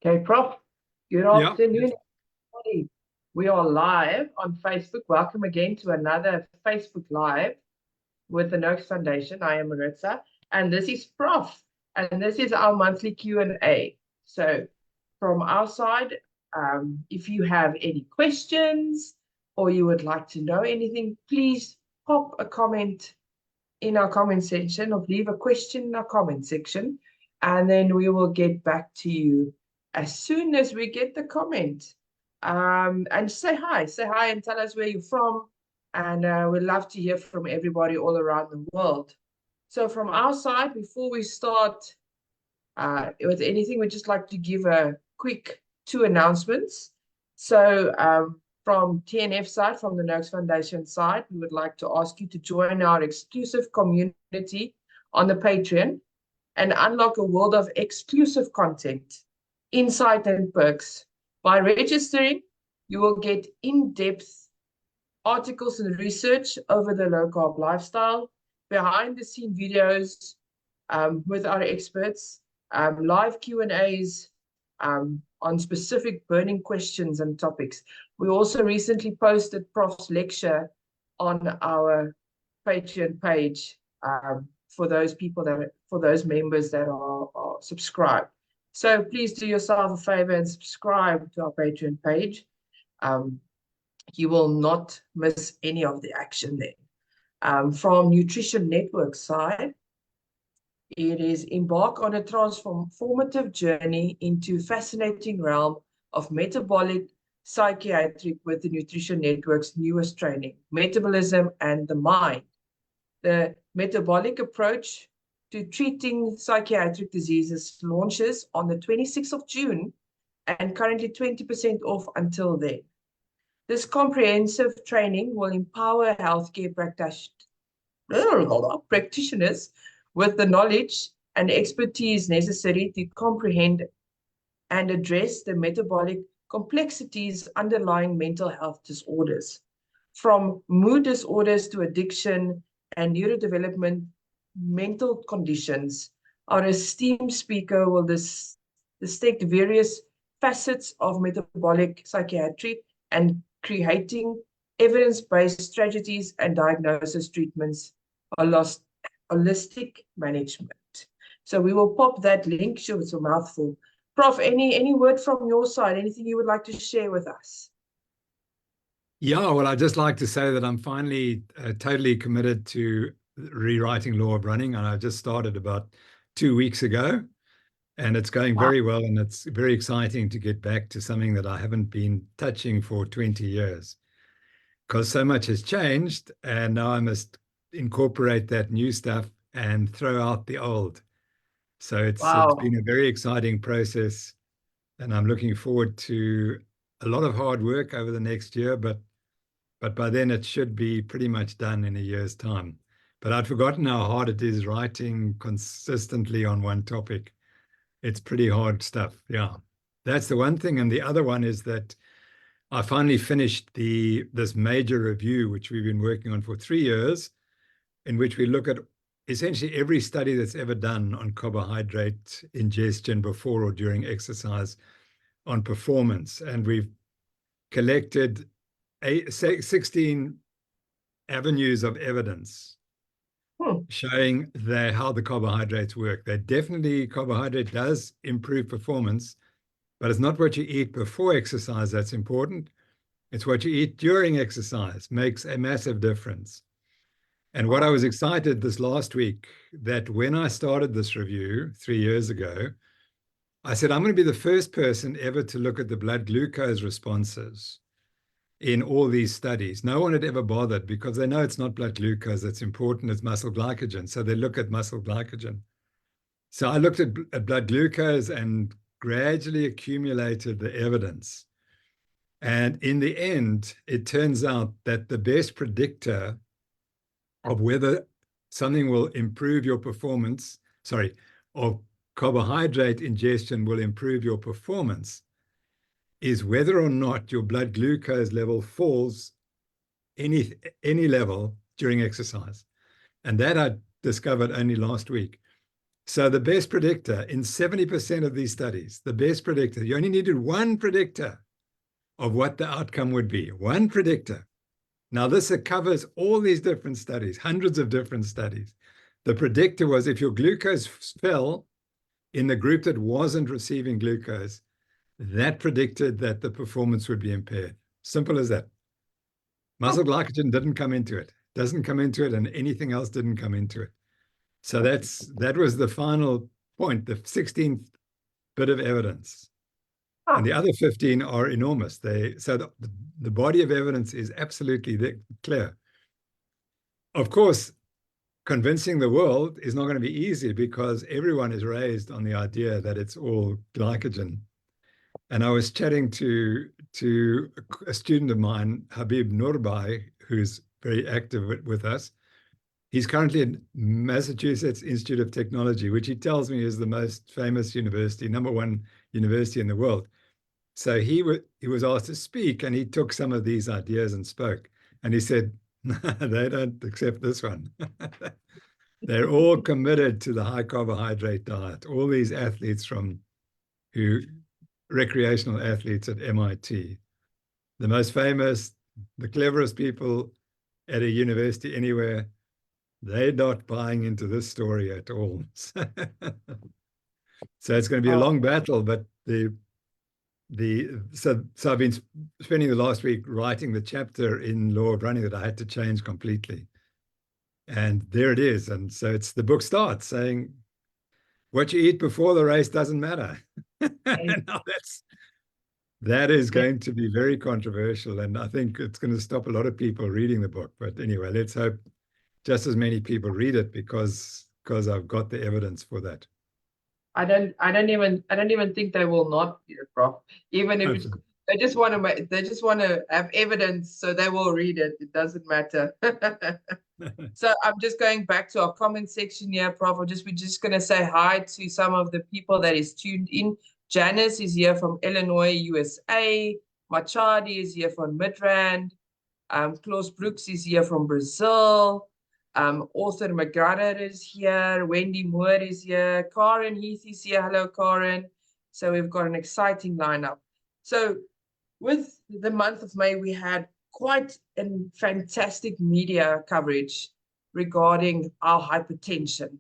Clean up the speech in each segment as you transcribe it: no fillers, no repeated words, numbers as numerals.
Okay, Prof. Good Yeah. afternoon, everybody. We are live on Facebook. Welcome again to another Facebook Live with the Noakes Foundation. I am Maritza, and this is Prof. And this is our monthly Q&A. So from our side, if you have any questions or you would like to know anything, please pop a comment in our comment section or leave a question in our comment section, and then we will get back to you as soon as we get the comment. And say hi and tell us where you're from. And we'd love to hear from everybody all around the world. So from our side, before we start with anything, we'd just like to give a quick two announcements. So from TNF side, from the Noakes Foundation side, we would like to ask you to join our exclusive community on the Patreon and unlock a world of exclusive content, insight, and perks. By registering, you will get in-depth articles and research over the low-carb lifestyle, behind-the-scene videos with our experts, live Q&As on specific burning questions and topics. We also recently posted Prof's lecture on our Patreon page for those members that are subscribed. So please do yourself a favor and subscribe to our Patreon page. You will not miss any of the action there. From Nutrition Network side, it is embark on a transformative journey into fascinating realm of metabolic psychiatry with the Nutrition Network's newest training, Metabolism and the Mind. The metabolic approach to treating psychiatric diseases launches on the 26th of June and currently 20% off until then. This comprehensive training will empower healthcare practitioners with the knowledge and expertise necessary to comprehend and address the metabolic complexities underlying mental health disorders, from mood disorders to addiction and neurodevelopmental conditions. Our esteemed speaker will dissect various facets of metabolic psychiatry and creating evidence-based strategies and diagnosis treatments holistic management. So we will pop that link. Sure, it's a mouthful. Prof, any word from your side? Anything you would like to share with us? Yeah, well, I'd just like to say that I'm finally totally committed to rewriting Law of Running, and I just started about 2 weeks ago, and it's going very well, and it's very exciting to get back to something that I haven't been touching for 20 years, because so much has changed, and now I must incorporate that new stuff and throw out the old. So it's been a very exciting process, and I'm looking forward to a lot of hard work over the next year, but by then it should be pretty much done in a year's time. But I'd forgotten how hard it is writing consistently on one topic. It's pretty hard stuff. Yeah, that's the one thing. And the other one is that I finally finished this major review, which we've been working on for 3 years, in which we look at essentially every study that's ever done on carbohydrate ingestion before or during exercise on performance. And we've collected 16 avenues of evidence showing how the carbohydrates work. Carbohydrate does improve performance, but it's not what you eat before exercise that's important. It's what you eat during exercise makes a massive difference. And what I was excited this last week, that when I started this review 3 years ago, I said, I'm going to be the first person ever to look at the blood glucose responses in all these studies. No one had ever bothered because they know it's not blood glucose that's important, it's muscle glycogen. So they look at muscle glycogen. So I looked at blood glucose and gradually accumulated the evidence. And in the end, it turns out that the best predictor of whether something will improve your performance, or carbohydrate ingestion will improve your performance, is whether or not your blood glucose level falls any level during exercise. And that I discovered only last week. So the best predictor in 70% of these studies, the best predictor, you only needed one predictor of what the outcome would be, one predictor. Now this covers all these different studies, hundreds of different studies. The predictor was if your glucose fell in the group that wasn't receiving glucose, that predicted that the performance would be impaired. Simple as that. Muscle glycogen didn't come into it, doesn't come into it, and anything else didn't come into it. So that was the final point, the 16th bit of evidence. And the other 15 are enormous. So the body of evidence is absolutely clear. Of course, convincing the world is not going to be easy because everyone is raised on the idea that it's all glycogen. And I was chatting to a student of mine, Habib Nurbai, who's very active with us. He's currently at Massachusetts Institute of Technology, which he tells me is the most famous university, #1 university in the world. So he was asked to speak, and he took some of these ideas and spoke. And he said, they don't accept this one. They're all committed to the high carbohydrate diet. All these athletes recreational athletes at MIT, the most famous, the cleverest people at a university anywhere, they're not buying into this story at all. So it's going to be a long battle, but so I've been spending the last week writing the chapter in Law of Running that I had to change completely. And there it is. And so the book starts saying, what you eat before the race doesn't matter. Now that is going to be very controversial. And I think it's going to stop a lot of people reading the book. But anyway, let's hope just as many people read it because I've got the evidence for that. I don't even think they will not read it, Prof. Even if they just want to have evidence, so they will read it. It doesn't matter. So I'm just going back to our comment section here, Prof. We're just going to say hi to some of the people that is tuned in. Janice is here from Illinois, USA. Machadi is here from Midrand. Klaus Brooks is here from Brazil. Arthur McGrath is here. Wendy Moore is here. Karen Heath is here. Hello, Karen. So we've got an exciting lineup. So with the month of May, we had quite a fantastic media coverage regarding our hypertension.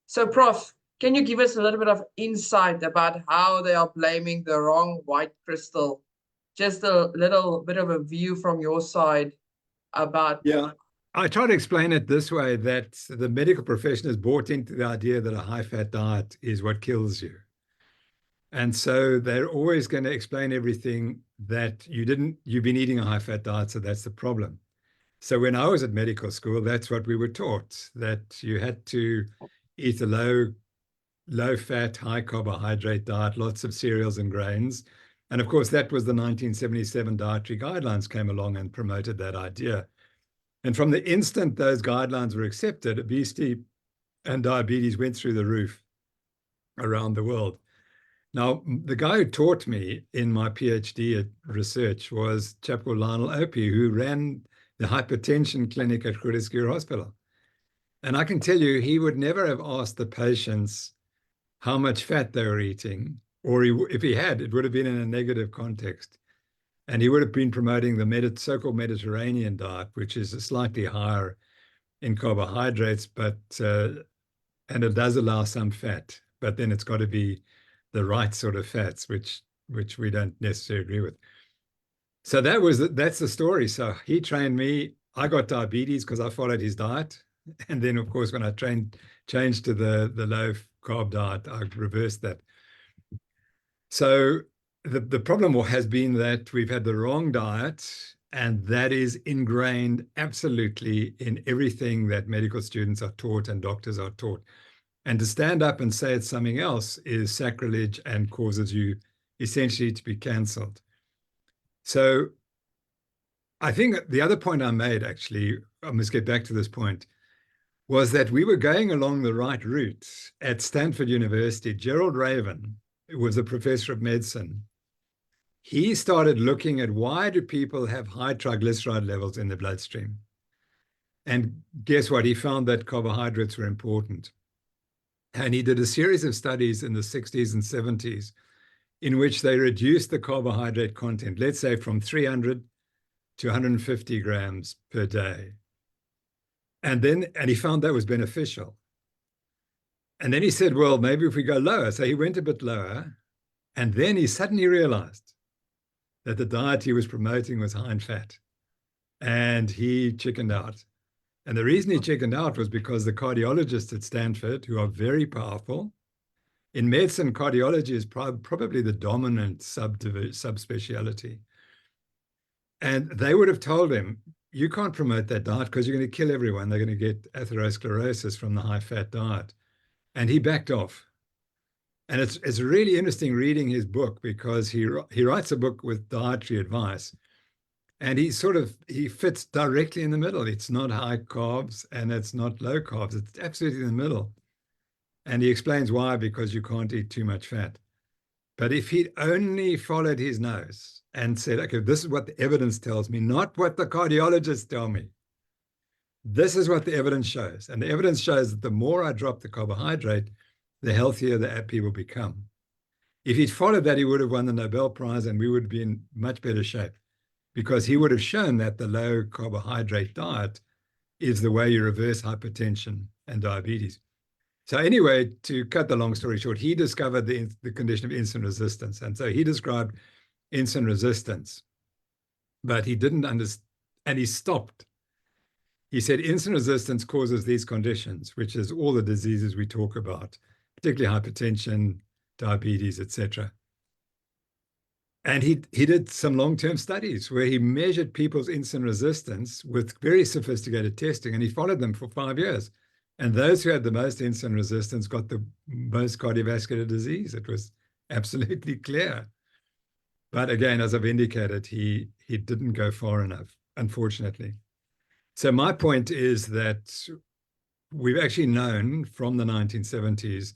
So, Prof, can you give us a little bit of insight about how they are blaming the wrong white crystal? Just a little bit of a view from your side about... Yeah. I try to explain it this way, that the medical profession has bought into the idea that a high-fat diet is what kills you. And so they're always going to explain everything that you've been eating a high-fat diet, so that's the problem. So when I was at medical school, that's what we were taught, that you had to eat a low-fat, high-carbohydrate diet, lots of cereals and grains. And of course, that was the 1977 dietary guidelines came along and promoted that idea. And from the instant those guidelines were accepted, obesity and diabetes went through the roof around the world. Now, the guy who taught me in my PhD at research was a chap called Lionel Opie, who ran the hypertension clinic at Groote Hospital. And I can tell you, he would never have asked the patients how much fat they were eating, or if he had, it would have been in a negative context. And he would have been promoting the so-called Mediterranean diet, which is slightly higher in carbohydrates, and it does allow some fat, but then it's got to be the right sort of fats, which we don't necessarily agree with. So that's the story. So he trained me. I got diabetes because I followed his diet. And then, of course, when I changed to the low-carb diet, I reversed that. So the problem has been that we've had the wrong diet, and that is ingrained absolutely in everything that medical students are taught and doctors are taught. And to stand up and say it's something else is sacrilege and causes you essentially to be cancelled. So I think the other point I made, actually, I must get back to this point, was that we were going along the right route at Stanford University. Gerald Raven was a professor of medicine. He started looking at why do people have high triglyceride levels in the bloodstream? And guess what? He found that carbohydrates were important. And he did a series of studies in the 60s and 70s in which they reduced the carbohydrate content, let's say from 300 to 150 grams per day. And he found that was beneficial. And then he said, well, maybe if we go lower. So he went a bit lower. And then he suddenly realized that the diet he was promoting was high in fat. And he chickened out. And the reason he chickened out was because the cardiologists at Stanford, who are very powerful, in medicine, cardiology is probably the dominant subspecialty. And they would have told him, you can't promote that diet because you're going to kill everyone. They're going to get atherosclerosis from the high-fat diet. And he backed off. And it's really interesting reading his book because he writes a book with dietary advice. And he fits directly in the middle. It's not high carbs and it's not low carbs. It's absolutely in the middle. And he explains why, because you can't eat too much fat. But if he'd only followed his nose and said, okay, this is what the evidence tells me, not what the cardiologists tell me. This is what the evidence shows. And the evidence shows that the more I drop the carbohydrate, the healthier the people become. If he'd followed that, he would have won the Nobel Prize and we would be in much better shape because he would have shown that the low carbohydrate diet is the way you reverse hypertension and diabetes. So anyway, to cut the long story short, he discovered the condition of insulin resistance. And so he described insulin resistance, but he didn't understand, and he stopped. He said insulin resistance causes these conditions, which is all the diseases we talk about, particularly hypertension, diabetes, etc. And he did some long-term studies where he measured people's insulin resistance with very sophisticated testing, and he followed them for 5 years. And those who had the most insulin resistance got the most cardiovascular disease. It was absolutely clear. But again, as I've indicated, he didn't go far enough, unfortunately. So my point is that we've actually known from the 1970s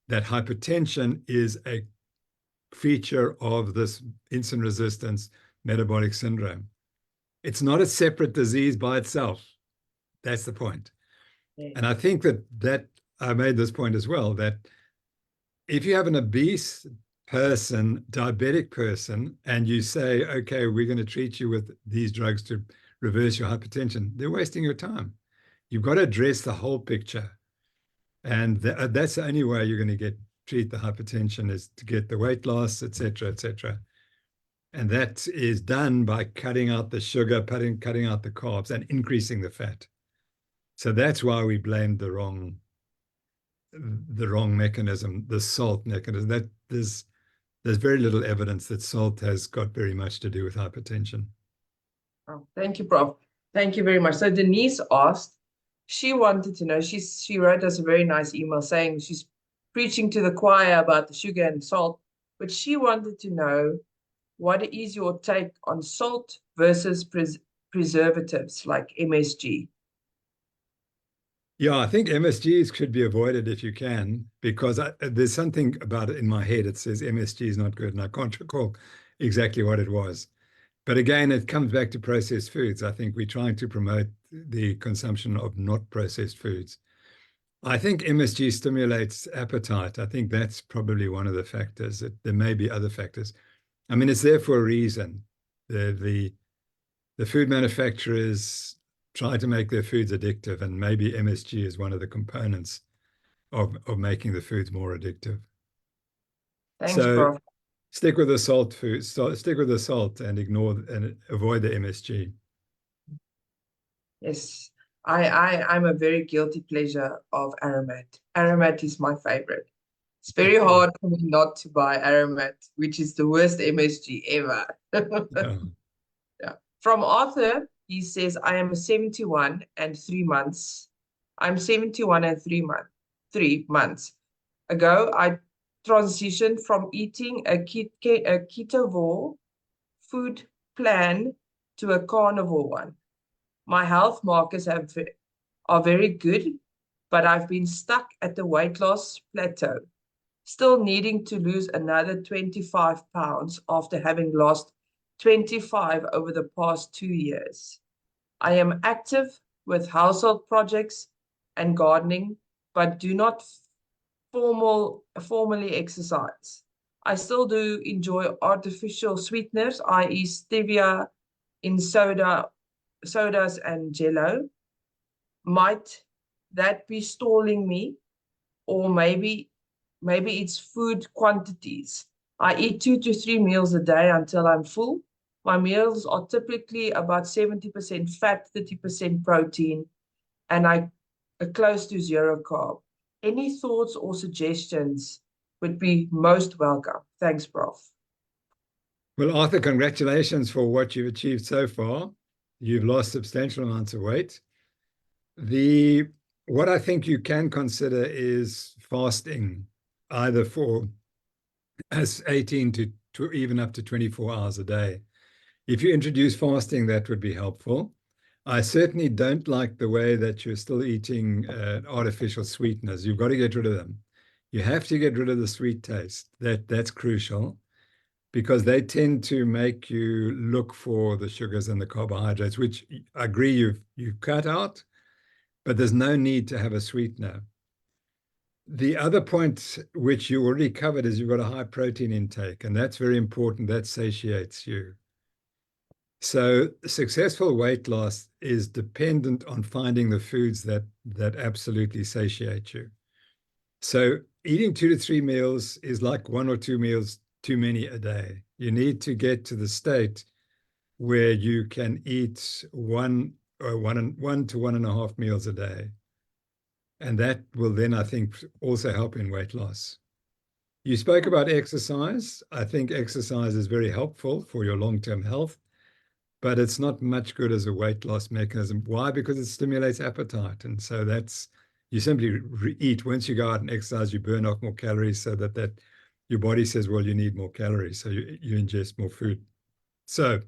that hypertension is a feature of this insulin resistance metabolic syndrome. It's not a separate disease by itself. That's the point. Yeah. And I think that I made this point as well, that if you have an obese person, diabetic person, and you say, okay, we're going to treat you with these drugs to reverse your hypertension, they're wasting your time. You've got to address the whole picture. And that's the only way you're going to treat the hypertension is to get the weight loss, et cetera, et cetera. And that is done by cutting out the sugar, cutting out the carbs and increasing the fat. So that's why we blamed the wrong mechanism, the salt mechanism. That there's very little evidence that salt has got very much to do with hypertension. Oh, thank you, Prof. Thank you very much. So Denise asked, she wanted to know, she wrote us a very nice email saying she's preaching to the choir about the sugar and salt, but she wanted to know, what is your take on salt versus preservatives like MSG? Yeah, I think MSGs should be avoided if you can, because there's something about it in my head. It says MSG is not good, and I can't recall exactly what it was. But again, it comes back to processed foods. I think we're trying to promote the consumption of not processed foods. I think MSG stimulates appetite. I think that's probably one of the factors. There may be other factors. I mean, it's there for a reason. The food manufacturers try to make their foods addictive, and maybe MSG is one of the components of making the foods more addictive. Thanks, Prof. Stick with the salt food. Stick with the salt and avoid the MSG. Yes, I'm a very guilty pleasure of Aromat. Aromat is my favorite. It's very hard for me not to buy Aromat, which is the worst MSG ever. Yeah. From Arthur, he says, I am 71 and 3 months. I'm 71 and 3 months ago. I transitioned from eating a ketovore food plan to a carnivore one. My health markers are very good, but I've been stuck at the weight loss plateau, still needing to lose another 25 pounds after having lost 25 over the past 2 years. I am active with household projects and gardening, but do not formally exercise. I still do enjoy artificial sweeteners, i.e. stevia in sodas and jello. Might that be stalling me? Or maybe it's food quantities. I eat 2 to 3 meals a day until I'm full. My meals are typically about 70% fat, 30% protein, and I are close to zero carb. Any thoughts or suggestions would be most welcome. Thanks, Prof. Well, Arthur, congratulations for what you've achieved so far. You've lost substantial amounts of weight. What I think you can consider is fasting, either for as 18 to even up to 24 hours a day. If you introduce fasting, that would be helpful. I certainly don't like the way that you're still eating artificial sweeteners. You've got to get rid of them. You have to get rid of the sweet taste. That's crucial, because they tend to make you look for the sugars and the carbohydrates, which I agree you've cut out, but there's no need to have a sweetener. The other point, which you already covered, is you've got a high protein intake, and that's very important. That satiates you. So successful weight loss is dependent on finding the foods that absolutely satiate you. So eating 2 to 3 meals is like 1 or 2 meals too many a day. You need to get to the state where you can eat one to 1.5 meals a day. And that will then, I think, also help in weight loss. You spoke about exercise. I think exercise is very helpful for your long-term health, but it's not much good as a weight loss mechanism. Why? Because it stimulates appetite. And so you simply eat. Once you go out and exercise, you burn off more calories, so that your body says, well, you need more calories. So you ingest more food. So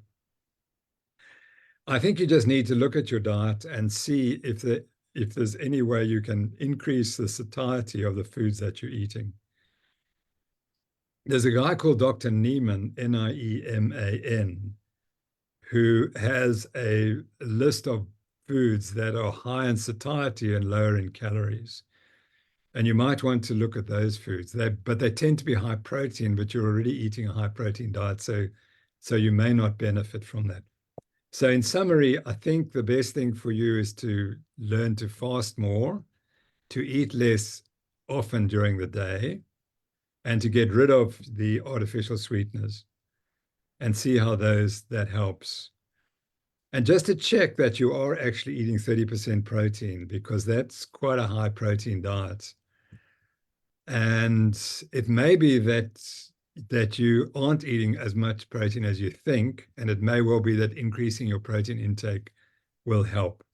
I think you just need to look at your diet and see if there's any way you can increase the satiety of the foods that you're eating. There's a guy called Dr. Nieman, Nieman, who has a list of foods that are high in satiety and lower in calories. And you might want to look at those foods. But they tend to be high protein, but you're already eating a high protein diet, so you may not benefit from that. So in summary, I think the best thing for you is to learn to fast more, to eat less often during the day, and to get rid of the artificial sweeteners and see how that helps. And just to check that you are actually eating 30% protein, because that's quite a high protein diet. And it may be that you aren't eating as much protein as you think, and it may well be that increasing your protein intake will help.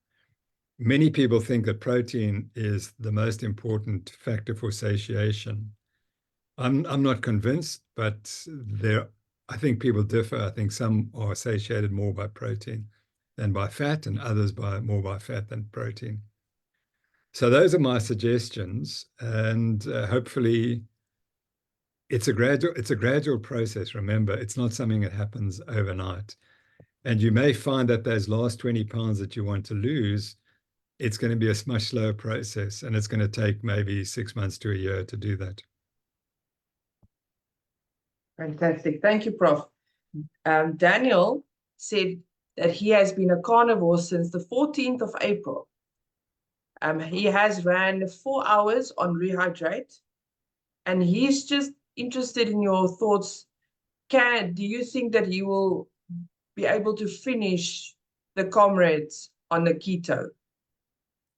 Many people think that protein is the most important factor for satiation. I'm not convinced, but I think people differ. I think some are satiated more by protein than by fat, and others more by fat than protein. So those are my suggestions, and hopefully it's a gradual process. Remember, it's not something that happens overnight. And you may find that those last 20 pounds that you want to lose, it's going to be a much slower process, and it's going to take maybe 6 months to a year to do that. Fantastic. Thank you, Prof. Daniel said that he has been a carnivore since the 14th of April. He has ran 4 hours on Rehydrate, and he's just interested in your thoughts. Do you think that he will be able to finish the comrades on the keto?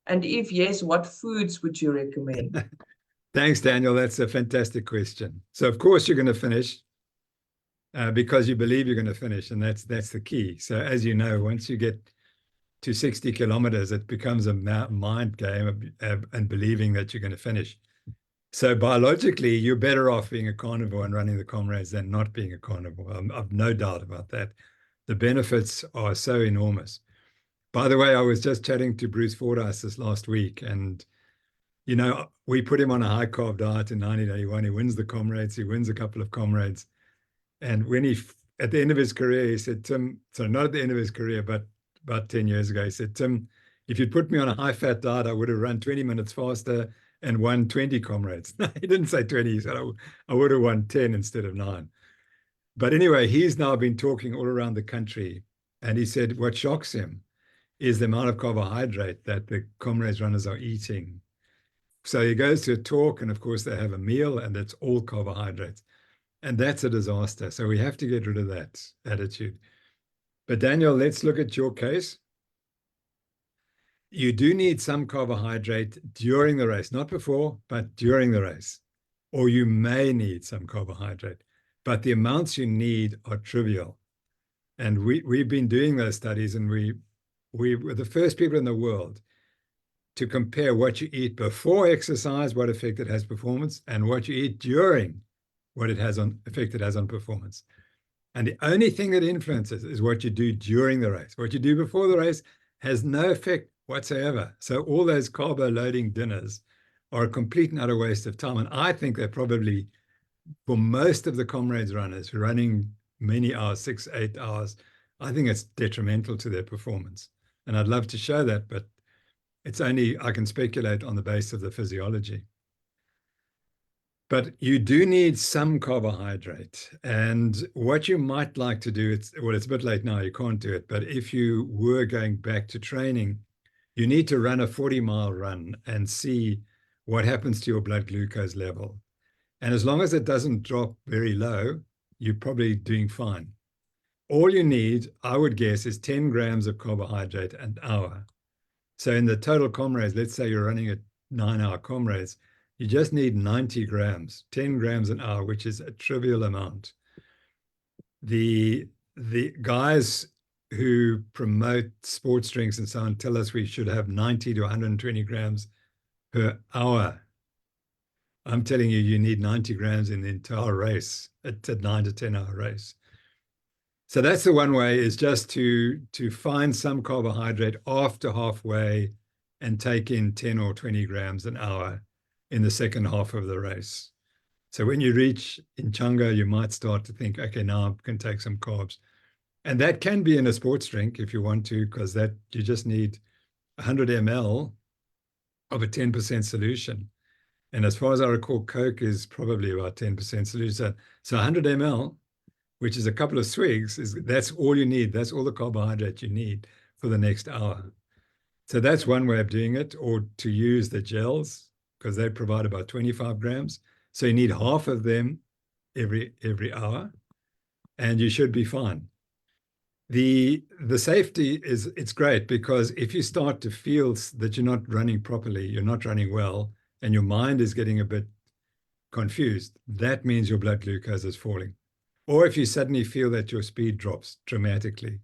And if yes, what foods would you recommend? Thanks, Daniel. That's a fantastic question. So of course you're going to finish because you believe you're going to finish, and that's the key. So as you know, once you get to 60 kilometers, it becomes a mind game and believing that you're going to finish. So biologically, you're better off being a carnivore and running the comrades than not being a carnivore. I've no doubt about that. The benefits are so enormous. By the way, I was just chatting to Bruce Fordyce this last week, and we put him on a high carb diet in 1981. He wins the comrades. He wins a couple of comrades. And when at the end of his career, he said, Tim, so not at the end of his career, but about 10 years ago, he said, Tim, if you'd put me on a high fat diet, I would have run 20 minutes faster and won 20 comrades. He didn't say 20, he said, I would have won 10 instead of 9. But anyway, he's now been talking all around the country, and he said what shocks him is the amount of carbohydrate that the comrades runners are eating. So he goes to a talk, and of course they have a meal, and it's all carbohydrates. And that's a disaster. So we have to get rid of that attitude. But Daniel, let's look at your case. You do need some carbohydrate during the race, not before, but during the race. Or you may need some carbohydrate, but the amounts you need are trivial. And we've been doing those studies, and we were the first people in the world to compare what you eat before exercise, what effect it has performance, and what you eat during, what it has on effect it has on performance. And the only thing that influences is what you do during the race. What you do before the race has no effect whatsoever. So all those carbo-loading dinners are a complete and utter waste of time. And I think they're probably, for most of the comrades runners who are running many hours, 6, 8 hours, I think it's detrimental to their performance. And I'd love to show that, but it's only, I can speculate on the basis of the physiology. But you do need some carbohydrate. And what you might like to do, it's a bit late now, you can't do it. But if you were going back to training, you need to run a 40-mile run and see what happens to your blood glucose level. And as long as it doesn't drop very low, you're probably doing fine. All you need, I would guess, is 10 grams of carbohydrate an hour. So in the total comrades, let's say you're running a 9-hour comrades, you just need 90 grams, 10 grams an hour, which is a trivial amount. The guys who promote sports drinks and so on tell us we should have 90 to 120 grams per hour. I'm telling you, you need 90 grams in the entire race, a 9 to 10 hour race. So that's the one way, is just to find some carbohydrate after halfway and take in 10 or 20 grams an hour in the second half of the race. So when you reach Inchanga, you might start to think, okay, now I can take some carbs. And that can be in a sports drink if you want to, because that you just need 100 ml of a 10% solution. And as far as I recall, Coke is probably about 10% solution. So 100 ml, which is a couple of swigs, that's all you need. That's all the carbohydrate you need for the next hour. So that's one way of doing it, or to use the gels, because they provide about 25 grams. So you need half of them every hour, and you should be fine. The safety is, it's great, because if you start to feel that you're not running properly, you're not running well, and your mind is getting a bit confused, that means your blood glucose is falling. Or if you suddenly feel that your speed drops dramatically,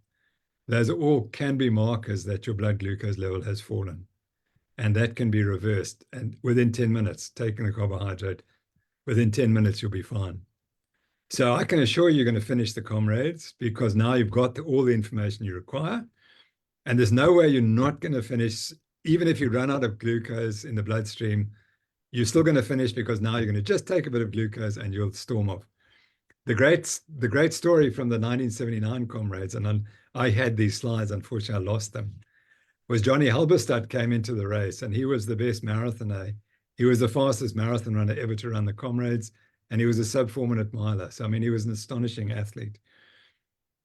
those all can be markers that your blood glucose level has fallen. And that can be reversed. And within 10 minutes, taking the carbohydrate, within 10 minutes, you'll be fine. So I can assure you're going to finish the comrades, because now you've got all the information you require. And there's no way you're not going to finish. Even if you run out of glucose in the bloodstream, you're still going to finish, because now you're going to just take a bit of glucose and you'll storm off. The great story from the 1979 comrades, and I had these slides, unfortunately I lost them, was Johnny Halberstadt came into the race, and he was the best marathoner. He was the fastest marathon runner ever to run the comrades, and he was a sub 4-minute miler. So, I mean, he was an astonishing athlete.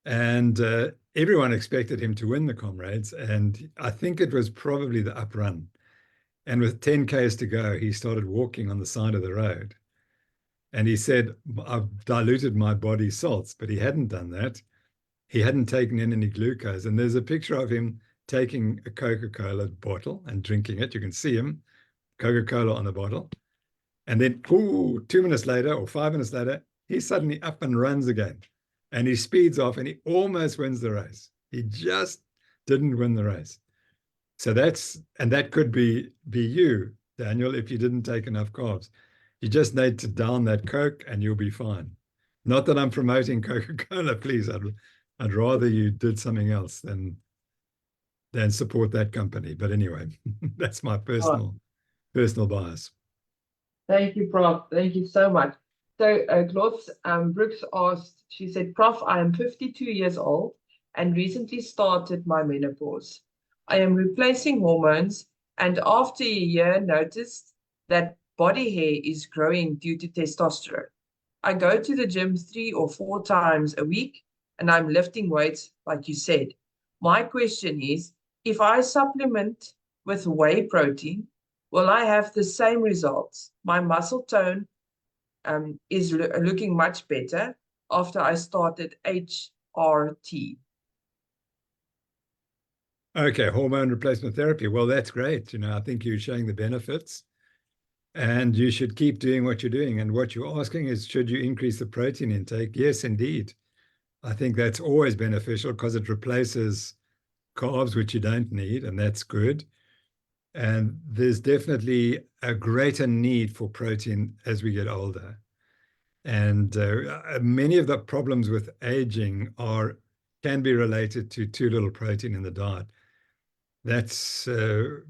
And everyone expected him to win the comrades, and I think it was probably the up run. And with 10 Ks to go, he started walking on the side of the road. And he said, I've diluted my body's salts, but he hadn't done that. He hadn't taken in any glucose. And there's a picture of him taking a Coca-Cola bottle and drinking it. You can see him, Coca-Cola on the bottle. And then 2 minutes later or 5 minutes later, he's suddenly up and runs again. And he speeds off and he almost wins the race. He just didn't win the race. So that could be you, Daniel, if you didn't take enough carbs. You just need to down that Coke and you'll be fine. Not that I'm promoting Coca-Cola, please. I'd rather you did something else than support that company. But anyway, that's my personal bias. Thank you, Prof. Thank you so much. So Gloss Brooks asked, she said, Prof, I am 52 years old and recently started my menopause. I am replacing hormones and after a year noticed that body hair is growing due to testosterone. I go to the gym 3 or 4 times a week and I'm lifting weights, like you said. My question is, if I supplement with whey protein, will I have the same results? My muscle tone is looking much better after I started HRT. Okay, hormone replacement therapy. Well, that's great. I think you're showing the benefits, and you should keep doing what you're doing. And what you're asking is, should you increase the protein intake? Yes, indeed. I think that's always beneficial because it replaces carbs, which you don't need, and that's good. And there's definitely a greater need for protein as we get older. And many of the problems with aging can be related to too little protein in the diet. That's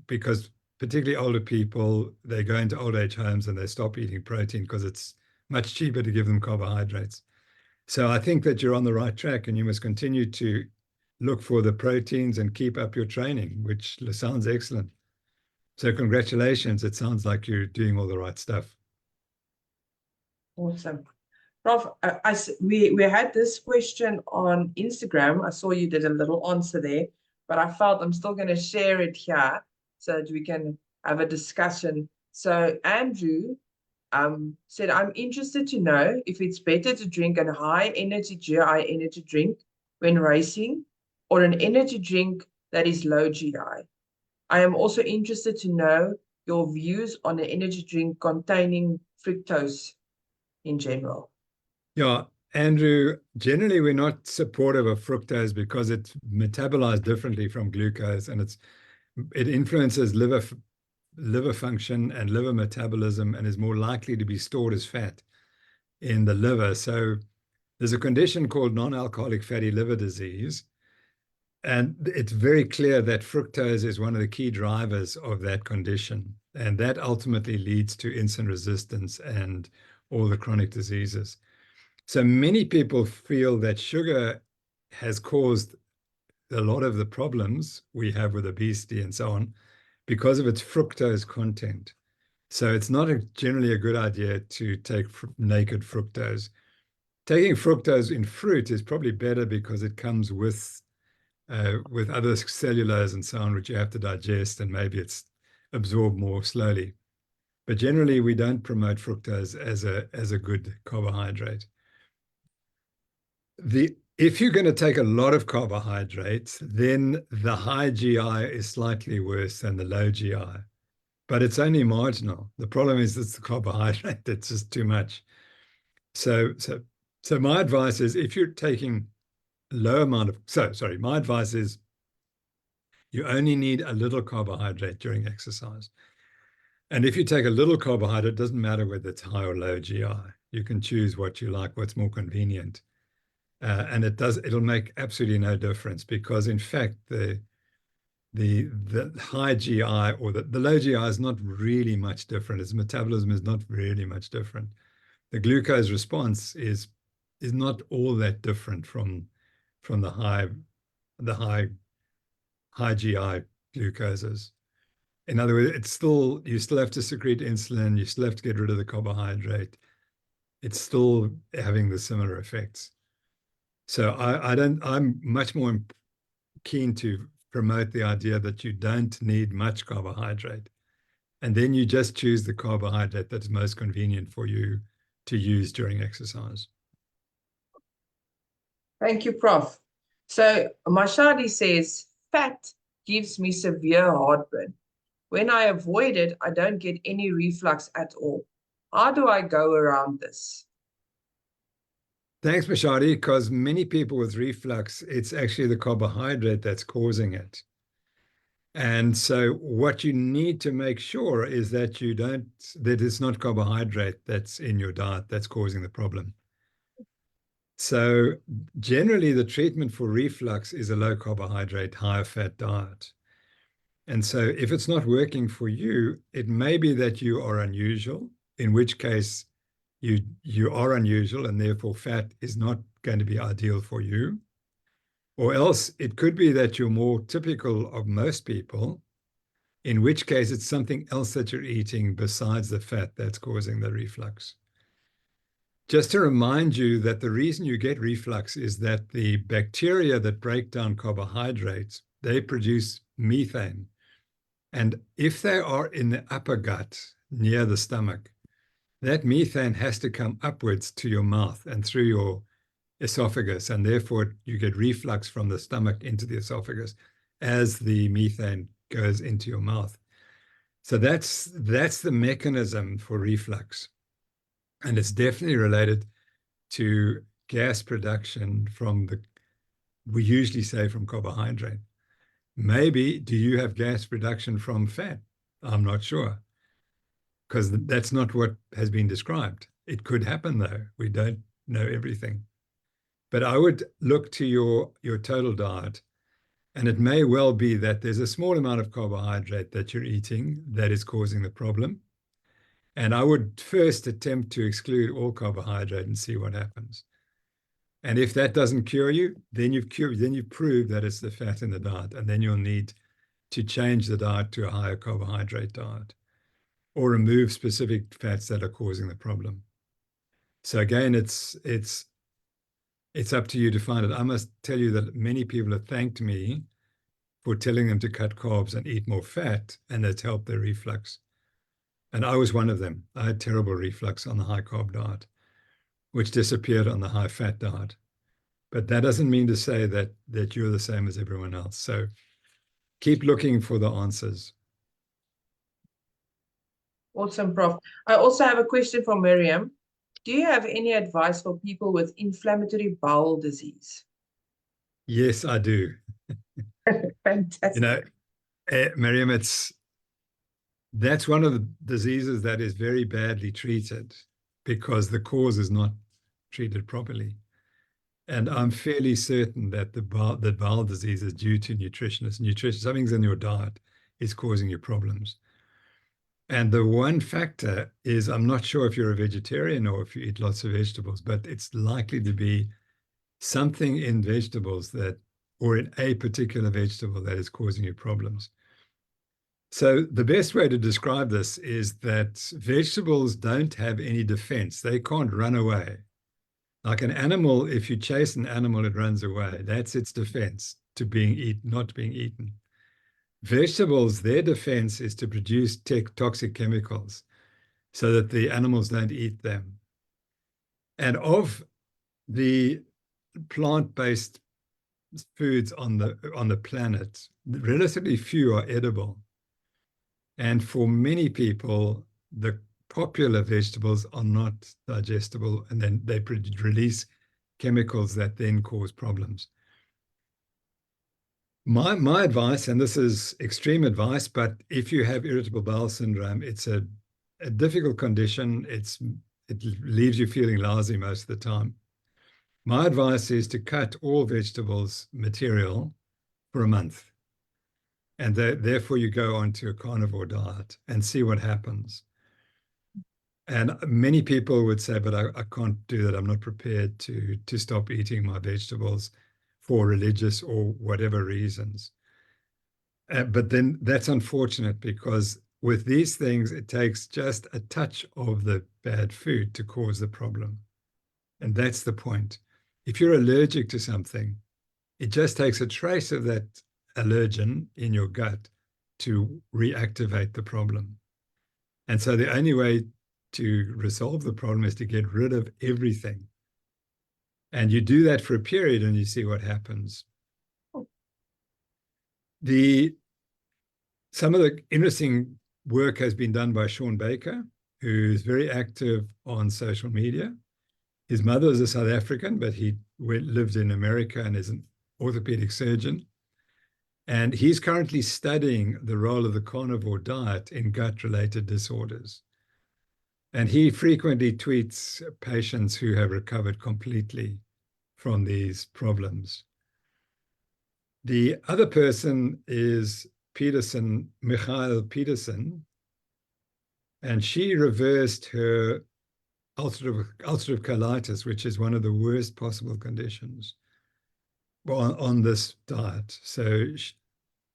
because particularly older people, they go into old age homes and they stop eating protein because it's much cheaper to give them carbohydrates. So I think that you're on the right track, and you must continue to look for the proteins and keep up your training, which sounds excellent. So congratulations. It sounds like you're doing all the right stuff. Awesome. Prof, we had this question on Instagram. I saw you did a little answer there, but I felt I'm still going to share it here so that we can have a discussion. So Andrew said, I'm interested to know if it's better to drink a high energy GI energy drink when racing or an energy drink that is low GI. I am also interested to know your views on an energy drink containing fructose in general. Yeah, Andrew, generally we're not supportive of fructose because it's metabolized differently from glucose, and it influences liver function and liver metabolism, and is more likely to be stored as fat in the liver. So there's a condition called non-alcoholic fatty liver disease, and it's very clear that fructose is one of the key drivers of that condition, and that ultimately leads to insulin resistance and all the chronic diseases. So many people feel that sugar has caused a lot of the problems we have with obesity and so on because of its fructose content. So it's not generally a good idea to take naked fructose. Taking fructose in fruit is probably better because it comes with other cellulose and so on, which you have to digest, and maybe it's absorbed more slowly. But generally, we don't promote fructose as a good carbohydrate. If you're going to take a lot of carbohydrates, then the high GI is slightly worse than the low GI, but it's only marginal. The problem is it's the carbohydrate that's just too much. So my advice is, if you're taking low amount of, my advice is you only need a little carbohydrate during exercise. And if you take a little carbohydrate, it doesn't matter whether it's high or low GI. You can choose what you like, what's more convenient. And it'll make absolutely no difference, because in fact, the high GI or the low GI is not really much different. Its metabolism is not really much different. The glucose response is not all that different from the high GI glucoses. In other words, you still have to secrete insulin, you still have to get rid of the carbohydrate. It's still having the similar effects. So I'm much more keen to promote the idea that you don't need much carbohydrate. And then you just choose the carbohydrate that's most convenient for you to use during exercise. Thank you, Prof. So Mashadi says, fat gives me severe heartburn. When I avoid it, I don't get any reflux at all. How do I go around this? Thanks, Mashadi, because many people with reflux, it's actually the carbohydrate that's causing it. And so what you need to make sure is that it's not carbohydrate that's in your diet that's causing the problem. So generally, the treatment for reflux is a low carbohydrate, high fat diet. And so if it's not working for you, it may be that you are unusual, in which case you are unusual and therefore fat is not going to be ideal for you. Or else it could be that you're more typical of most people, in which case it's something else that you're eating besides the fat that's causing the reflux. Just to remind you that the reason you get reflux is that the bacteria that break down carbohydrates, they produce methane. And if they are in the upper gut, near the stomach, that methane has to come upwards to your mouth and through your esophagus, and therefore you get reflux from the stomach into the esophagus as the methane goes into your mouth. So that's the mechanism for reflux. And it's definitely related to gas production from we usually say from carbohydrate. Maybe, do you have gas production from fat? I'm not sure, because that's not what has been described. It could happen though. We don't know everything. But I would look to your total diet, and it may well be that there's a small amount of carbohydrate that you're eating that is causing the problem. And I would first attempt to exclude all carbohydrate and see what happens. And if that doesn't cure you, then you've proved that it's the fat in the diet, and then you'll need to change the diet to a higher carbohydrate diet or remove specific fats that are causing the problem. So again, it's up to you to find it. I must tell you that many people have thanked me for telling them to cut carbs and eat more fat, and it's helped their reflux. And I was one of them. I had terrible reflux on the high carb diet, which disappeared on the high fat diet. But that doesn't mean to say that you're the same as everyone else. So keep looking for the answers. Awesome, Prof. I also have a question from Miriam. Do you have any advice for people with inflammatory bowel disease? Yes, I do. Fantastic. Miriam, that's one of the diseases that is very badly treated because the cause is not treated properly. And I'm fairly certain that that bowel disease is due to nutrition. Something's in your diet is causing you problems. And the one factor is, I'm not sure if you're a vegetarian or if you eat lots of vegetables, but it's likely to be something in vegetables or in a particular vegetable that is causing you problems. So the best way to describe this is that vegetables don't have any defense. They can't run away. Like an animal, if you chase an animal, it runs away. That's its defense to not being eaten. Vegetables, their defense is to produce toxic chemicals so that the animals don't eat them. And of the plant-based foods on the planet, relatively few are edible. And for many people, the popular vegetables are not digestible, and then they release chemicals that then cause problems. My advice, and this is extreme advice, but if you have irritable bowel syndrome, it's a difficult condition. It leaves you feeling lousy most of the time. My advice is to cut all vegetables material for a month. And therefore you go onto a carnivore diet and see what happens. And many people would say, but I can't do that. I'm not prepared to stop eating my vegetables for religious or whatever reasons. But then that's unfortunate, because with these things, it takes just a touch of the bad food to cause the problem. And that's the point. If you're allergic to something, it just takes a trace of that allergen in your gut to reactivate the problem. And so the only way to resolve the problem is to get rid of everything. And you do that for a period and you see what happens. Some of the interesting work has been done by Sean Baker, who's very active on social media. His mother is a South African, but he lived in America and is an orthopedic surgeon. And he's currently studying the role of the carnivore diet in gut-related disorders. And he frequently tweets patients who have recovered completely from these problems. The other person is Michael Peterson, and she reversed her ulcerative colitis, which is one of the worst possible conditions, on this diet. So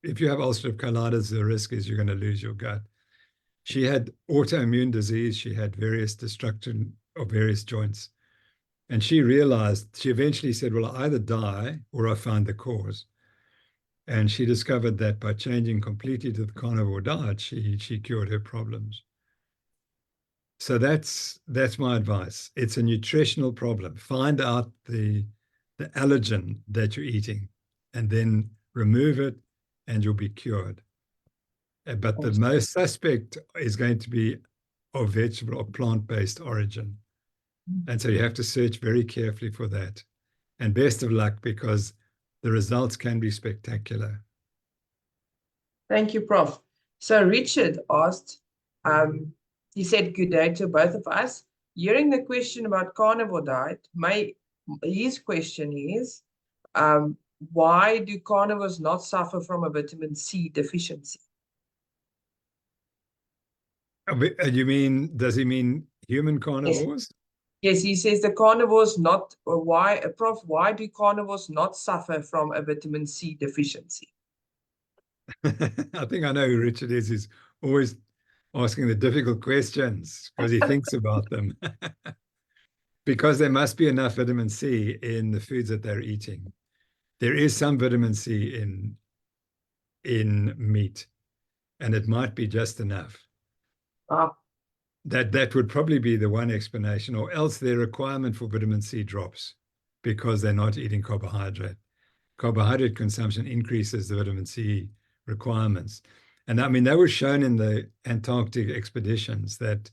if you have ulcerative colitis, the risk is you're going to lose your gut. She had autoimmune disease. She had various destruction of various joints. And she realized, she eventually said, well, I either die or I find the cause. And she discovered that by changing completely to the carnivore diet, she cured her problems. So that's my advice. It's a nutritional problem. Find out the allergen that you're eating and then remove it and you'll be cured. But the most suspect is going to be of vegetable or plant-based origin. And so you have to search very carefully for that. And best of luck, because the results can be spectacular. Thank you, Prof. So Richard asked, he said, good day to both of us. Hearing the question about carnivore diet, his question is, why do carnivores not suffer from a vitamin C deficiency? You mean, does he mean human carnivores? Yes, he says the carnivores not, or why, Prof, why do carnivores not suffer from a vitamin C deficiency? I think I know who Richard is. He's always asking the difficult questions because he thinks about them. Because there must be enough vitamin C in the foods that they're eating. There is some vitamin C in meat, and it might be just enough. That would probably be the one explanation, or else their requirement for vitamin C drops because they're not eating carbohydrate. Carbohydrate consumption increases the vitamin C requirements. And I mean, that was shown in the Antarctic expeditions that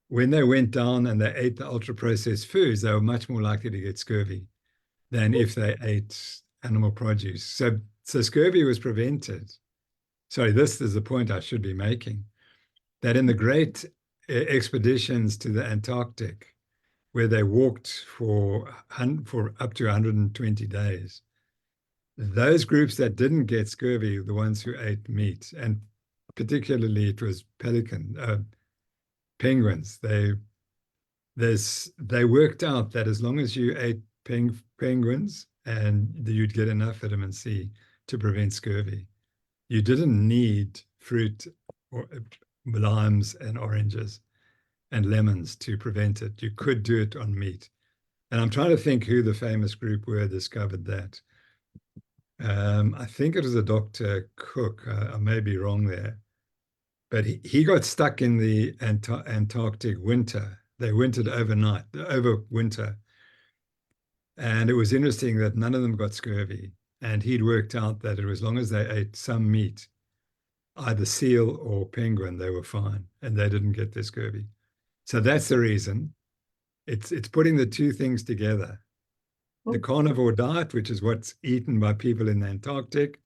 when they went down and they ate the ultra-processed foods, they were much more likely to get scurvy than if they ate animal produce. So scurvy was prevented. Sorry, this is the point I should be making, that in the great expeditions to the Antarctic, where they walked for up to 120 days, those groups that didn't get scurvy were the ones who ate meat, and particularly it was penguins. They worked out that as long as you ate penguins, and you'd get enough vitamin C to prevent scurvy. You didn't need fruit or limes and oranges and lemons to prevent it. You could do it on meat. And I'm trying to think who the famous group were discovered that. I think it was a Dr. Cook. I may be wrong there. But he got stuck in the Antarctic winter. They wintered over winter. And it was interesting that none of them got scurvy. And he'd worked out that as long as they ate some meat, either seal or penguin, they were fine. And they didn't get their scurvy. So that's the reason. It's putting the two things together. The carnivore diet, which is what's eaten by people in the Antarctic,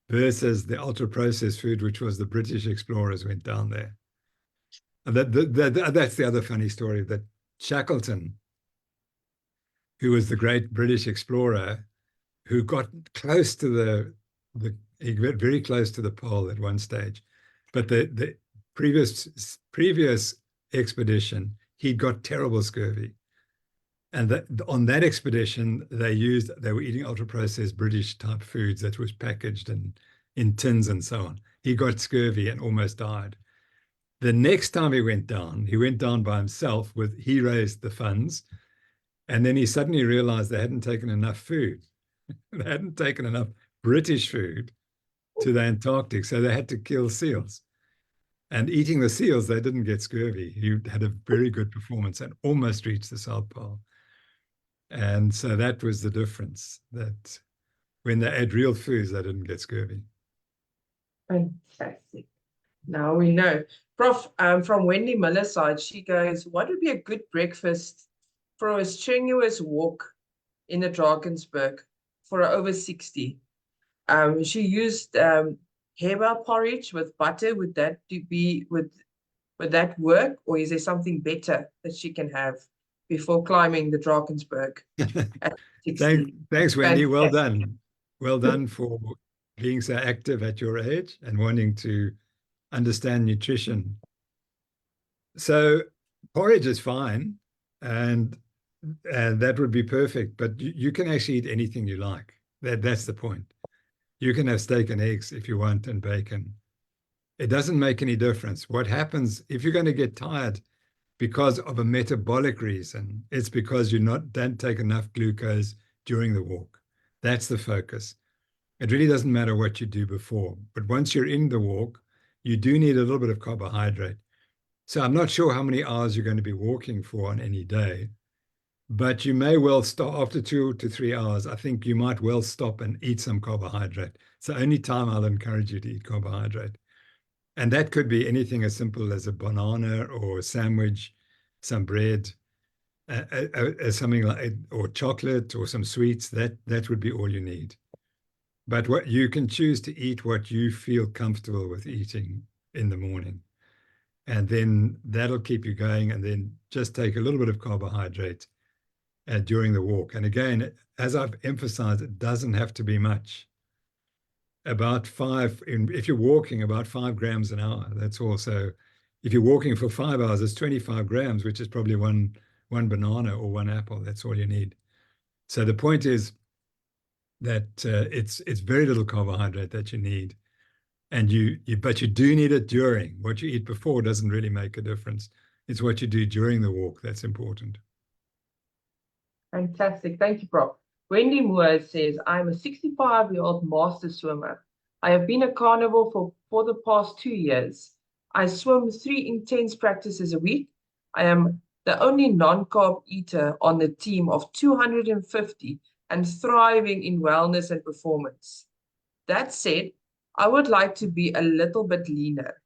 versus the ultra-processed food, which was the British explorers went down there. And that's the other funny story, that Shackleton, who was the great British explorer, who got close to he got very close to the pole at one stage, but the previous expedition, he got terrible scurvy. And on that expedition, they were eating ultra-processed British type foods that was packaged in tins and so on. He got scurvy and almost died. The next time he went down by himself. He raised the funds, and then he suddenly realized they hadn't taken enough food. They hadn't taken enough British food to the Antarctic, so they had to kill seals. And eating the seals, they didn't get scurvy. He had a very good performance and almost reached the South Pole. And so that was the difference, that when they ate real foods, they didn't get scurvy. Fantastic. Now we know. Prof, from Wendy Miller's side, she goes, what would be a good breakfast for a strenuous walk in the Drakensberg for over 60? She used harebell porridge with butter. Would that would that work, or is there something better that she can have before climbing the Drakensberg at 60? Thanks, Wendy. Well done. Well done for being so active at your age and wanting to understand nutrition. So porridge is fine, and that would be perfect, but you can actually eat anything you like. That's the point. You can have steak and eggs if you want and bacon. It doesn't make any difference. What happens if you're going to get tired because of a metabolic reason, it's because you don't take enough glucose during the walk. That's the focus. It really doesn't matter what you do before, but once you're in the walk, you do need a little bit of carbohydrate. So I'm not sure how many hours you're going to be walking for on any day, but you may well stop after 2 to 3 hours. I think you might well stop and eat some carbohydrate. It's the only time I'll encourage you to eat carbohydrate. And that could be anything as simple as a banana or a sandwich, some bread, something like, or chocolate or some sweets. That would be all you need. But what you can choose to eat what you feel comfortable with eating in the morning. And then that'll keep you going. And then just take a little bit of carbohydrate during the walk. And again, as I've emphasized, it doesn't have to be much. If you're walking, about 5 grams an hour. That's also, if you're walking for 5 hours, it's 25 grams, which is probably one banana or one apple. That's all you need. So the point is that it's very little carbohydrate that you need. And but you do need it during. What you eat before doesn't really make a difference. It's what you do during the walk that's important. Fantastic. Thank you, Prof. Wendy Moore says, I'm a 65-year-old master swimmer. I have been a carnivore for the past 2 years. I swim 3 intense practices a week. I am the only non-carb eater on the team of 250 and thriving in wellness and performance. That said, I would like to be a little bit leaner.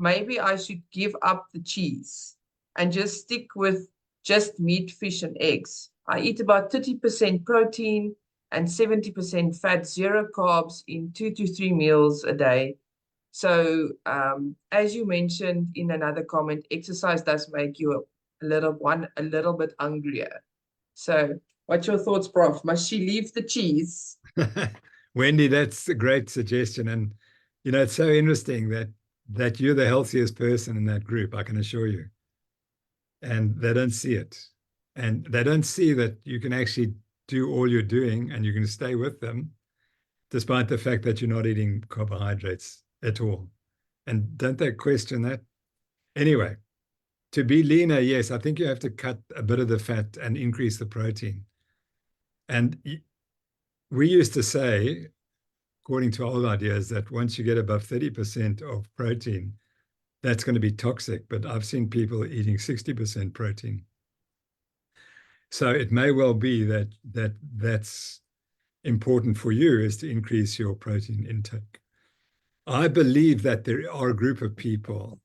Maybe I should give up the cheese and just stick with just meat, fish, and eggs. I eat about 30% protein and 70% fat, 0 carbs in 2 to 3 meals a day. So as you mentioned in another comment, exercise does make you a little bit hungrier. So what's your thoughts, Prof? Must she leave the cheese? Wendy, that's a great suggestion. And, it's so interesting that you're the healthiest person in that group, I can assure you. And they don't see it. And they don't see that you can actually do all you're doing and you can stay with them, despite the fact that you're not eating carbohydrates at all. And don't they question that? Anyway, to be leaner, yes, I think you have to cut a bit of the fat and increase the protein. And we used to say, according to old ideas, that once you get above 30% of protein, that's going to be toxic. But I've seen people eating 60% protein. So it may well be that's important for you, is to increase your protein intake. I believe that there are a group of people,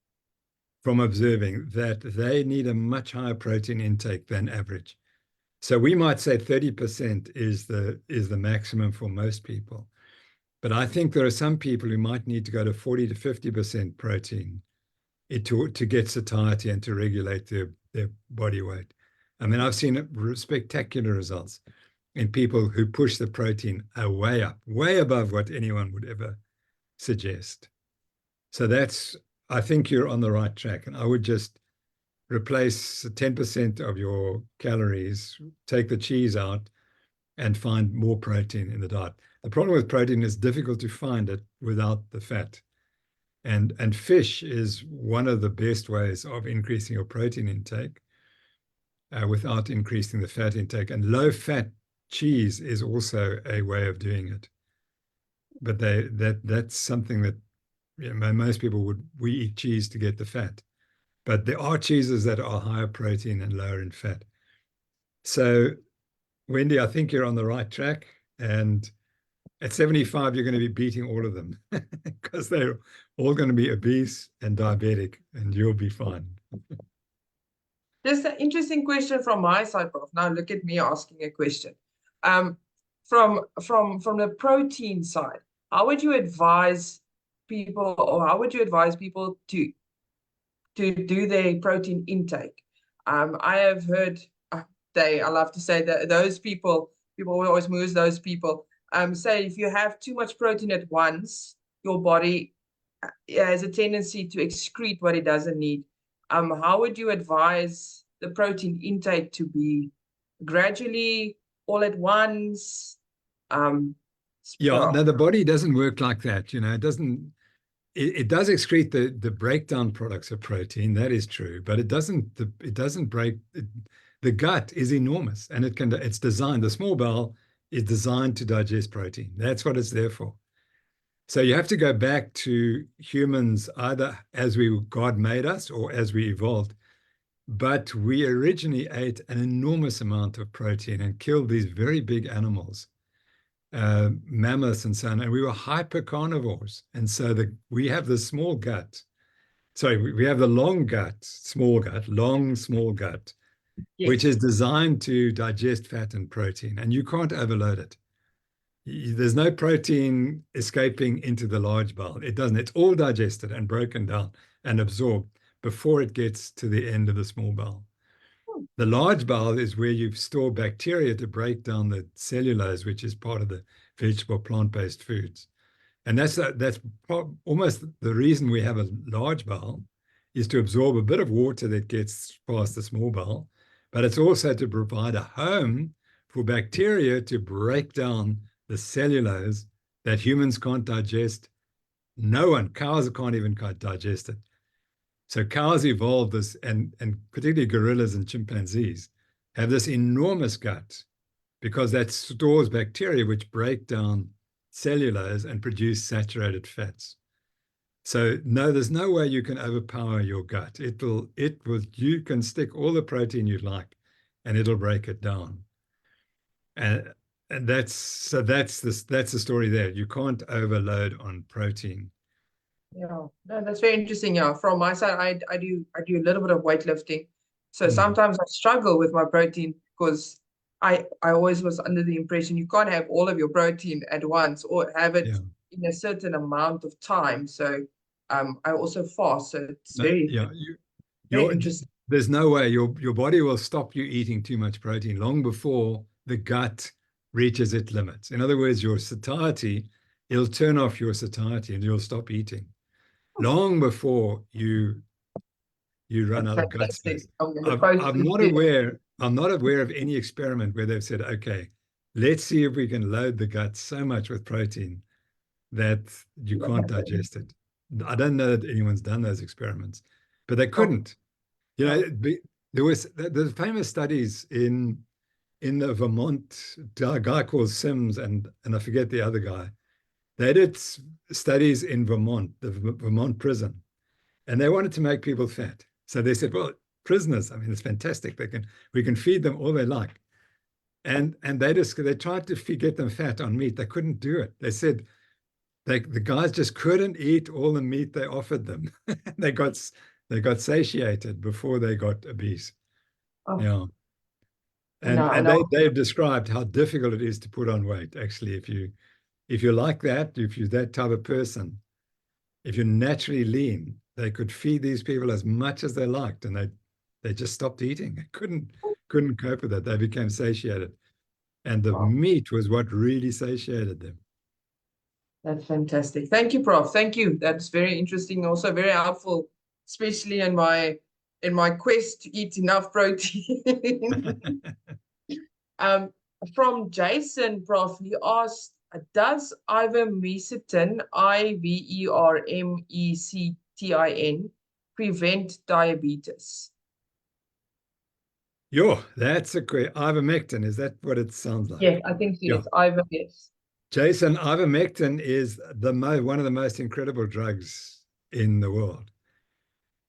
from observing, that they need a much higher protein intake than average. So we might say 30% is the maximum for most people. But I think there are some people who might need to go to 40 to 50% protein to get satiety and to regulate their body weight. I mean, I've seen spectacular results in people who push the protein way up, way above what anyone would ever suggest. So I think you're on the right track. And I would just replace 10% of your calories, take the cheese out, and find more protein in the diet. The problem with protein is difficult to find it without the fat. And fish is one of the best ways of increasing your protein intake without increasing the fat intake. And low-fat cheese is also a way of doing it. But that's something that most people we eat cheese to get the fat. But there are cheeses that are higher protein and lower in fat. So, Wendy, I think you're on the right track. And at 75, you're going to be beating all of them because they're all going to be obese and diabetic, and you'll be fine. Just an interesting question from my side, Prof. Now look at me asking a question. From the protein side, how would you advise people, or how would you advise people to do their protein intake? I have heard, I love to say that those people will always move those people. Say if you have too much protein at once, your body has a tendency to excrete what it doesn't need. How would you advise the protein intake to be gradually, all at once? Yeah, Prof. no, the body doesn't work like that. It doesn't, it does excrete the breakdown products of protein. That is true, but it doesn't break. The gut is enormous, and it's designed, the small bowel is designed to digest protein. That's what it's there for. So you have to go back to humans either as God made us or as we evolved. But we originally ate an enormous amount of protein and killed these very big animals, mammoths and so on, and we were hyper carnivores. And so we have the small gut. Sorry, we have the long gut, small gut, long, small gut, which Yes. is designed to digest fat and protein, and you can't overload it. There's no protein escaping into the large bowel. It doesn't. It's all digested and broken down and absorbed before it gets to the end of the small bowel. The large bowel is where you store bacteria to break down the cellulose, which is part of the vegetable plant-based foods. And that's almost the reason we have a large bowel, is to absorb a bit of water that gets past the small bowel, but it's also to provide a home for bacteria to break down the cellulose that humans can't digest. No one, cows can't even digest it. So cows evolved this, and particularly gorillas and chimpanzees have this enormous gut because that stores bacteria which break down cellulose and produce saturated fats. So no, there's no way you can overpower your gut. You can stick all the protein you like and it'll break it down. And that's the story there. You can't overload on protein. Yeah, no, that's very interesting. Yeah, from my side, I do a little bit of weightlifting, so sometimes I struggle with my protein because I always was under the impression you can't have all of your protein at once or have it Yeah. in a certain amount of time. So I also fast, so it's No, very yeah, very interesting. there's no way your body will stop you eating too much protein long before the gut reaches its limits. In other words, your satiety, it'll turn off your satiety and you'll stop eating long before you run That's out of gut fantastic. space. I'm going to post I'm this not there. aware, I'm not aware of any experiment where they've said, okay, let's see if we can load the gut so much with protein that you can't digest it. I don't know that anyone's done those experiments, but they Oh, couldn't. oh, There's famous studies in the Vermont, a guy called Sims and I forget the other guy. They did studies in Vermont, the Vermont prison, and they wanted to make people fat. So they said, well, prisoners, I mean, it's fantastic. We can feed them all they like. And they tried to get them fat on meat. They couldn't do it. They said the guys just couldn't eat all the meat they offered them. they got satiated before they got obese. oh, Yeah. and And I they've described how difficult it is to put on weight. Actually, if you're like that, if you're that type of person, if you're naturally lean, they could feed these people as much as they liked, and they just stopped eating. They couldn't cope with it. They became satiated, and the wow, meat was what really satiated them. that's fantastic. Thank you, Prof. Thank you. That's very interesting. Also very helpful, especially in my quest to eat enough protein. Um, from Jason, Prof, he asked, does ivermectin, Ivermectin, prevent diabetes? Yo, that's a great ivermectin. Is that what it sounds Yes, like? I think so. Yeah. Yes, Iver, yes. Jason, ivermectin is one of the most incredible drugs in the world.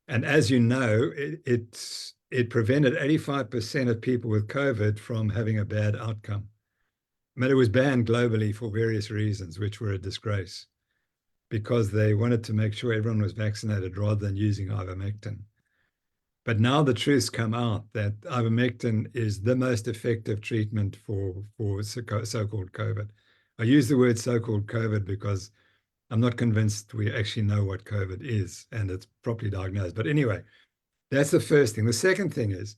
And as you know, it prevented 85% of people with COVID from having a bad outcome. But it was banned globally for various reasons, which were a disgrace, because they wanted to make sure everyone was vaccinated rather than using ivermectin. But now the truth's come out that ivermectin is the most effective treatment for so-called COVID. I use the word so-called COVID because I'm not convinced we actually know what COVID is and it's properly diagnosed. But anyway, that's the first thing. The second thing is